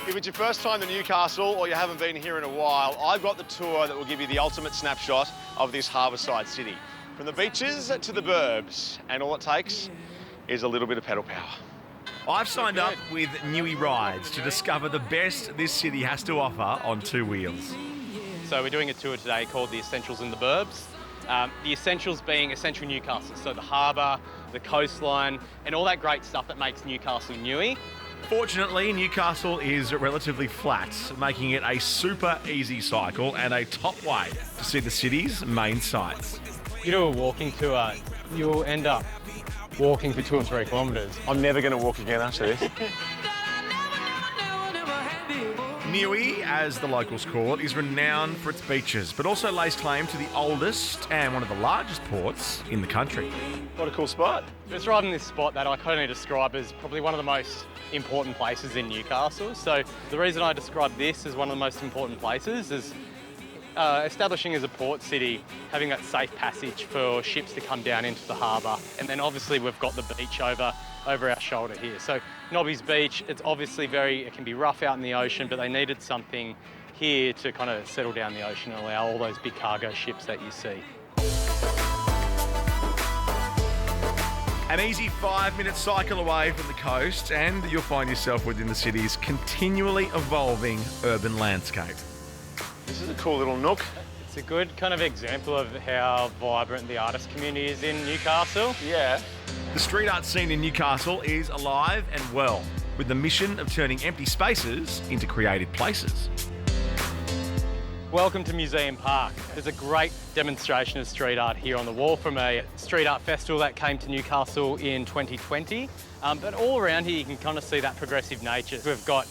If it's your first time to Newcastle or you haven't been here in a while, I've got the tour that will give you the ultimate snapshot of this harbourside city. From the beaches to the burbs, and all it takes is a little bit of pedal power. I've signed up with Newey Rides to discover the best this city has to offer on two wheels. So we're doing a tour today called The Essentials in the Burbs. The essentials being essential Newcastle, so the harbour, the coastline, and all that great stuff that makes Newcastle Newey. Fortunately, Newcastle is relatively flat, making it a super easy cycle and a top way to see the city's main sights. You do a walking tour, you'll end up walking for 2 or 3 kilometres. I'm never going to walk again after this. Newey, as the locals call it, is renowned for its beaches, but also lays claim to the oldest and one of the largest ports in the country. What a cool spot. It's right in this spot that I kind of describe as probably one of the most important places in Newcastle. So the reason I describe this as one of the most important places is establishing as a port city, having that safe passage for ships to come down into the harbour. And then obviously we've got the beach over our shoulder here. So Nobby's Beach, it's obviously it can be rough out in the ocean, but they needed something here to kind of settle down the ocean and allow all those big cargo ships that you see. An easy 5-minute cycle away from the coast and you'll find yourself within the city's continually evolving urban landscape. This is a cool little nook. It's a good kind of example of how vibrant the artist community is in Newcastle. Yeah. The street art scene in Newcastle is alive and well, with the mission of turning empty spaces into creative places. Welcome to Museum Park. There's a great demonstration of street art here on the wall from a street art festival that came to Newcastle in 2020. But all around here you can kind of see that progressive nature. We've got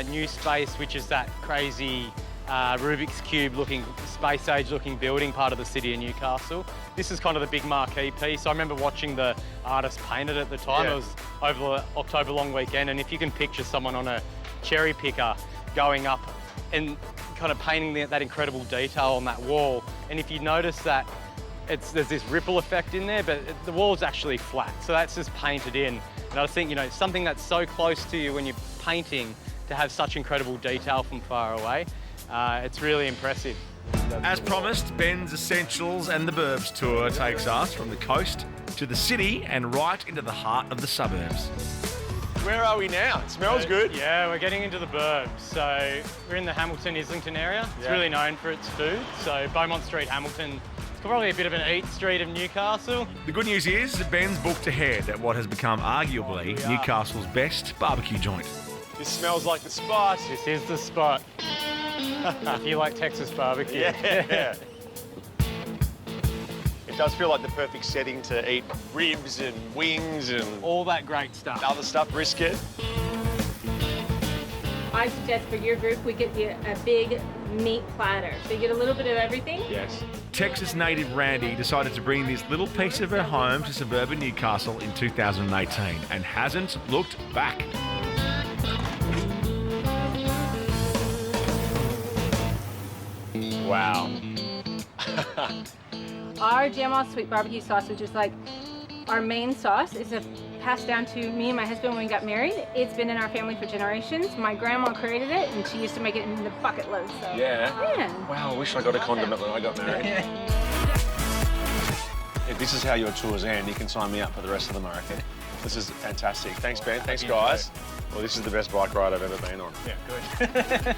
New Space, which is that crazy Rubik's Cube looking, space age looking building part of the city of Newcastle. This is kind of the big marquee piece. I remember watching the artist paint it at the time. Yeah. It was over the October long weekend, and if you can picture someone on a cherry picker going up and kind of painting that incredible detail on that wall, and if you notice that there's this ripple effect in there, but the wall's actually flat, so that's just painted in. And I think, something that's so close to you when you're painting, to have such incredible detail from far away, it's really impressive. As promised, Ben's Essentials and the Burbs tour takes us from the coast to the city and right into the heart of the suburbs. Where are we now? It smells good. Yeah, we're getting into the burbs. So we're in the Hamilton Islington area. It's really known for its food. So Beaumont Street, Hamilton, it's probably a bit of an eat street of Newcastle. The good news is that Ben's booked ahead at what has become arguably Newcastle's best barbecue joint. This smells like the spot. This is the spot. If you like Texas barbecue. Yeah. It does feel like the perfect setting to eat ribs and wings and all that great stuff. other stuff, brisket. I suggest for your group we get you a big meat platter. So you get a little bit of everything. Yes. Texas native Randy decided to bring this little piece of her home to suburban Newcastle in 2018 and hasn't looked back. Wow. Our Jam-All Sweet Barbecue sauce, which is like our main sauce, is passed down to me and my husband when we got married. It's been in our family for generations. My grandma created it, and she used to make it in the bucket load. So. Yeah? Wow, I wish I got a condiment when I got married. If this is how your tours end, you can sign me up for the rest of them, I reckon. This is fantastic. Thanks, Ben. Thanks, guys. Well, this is the best bike ride I've ever been on. Yeah, good.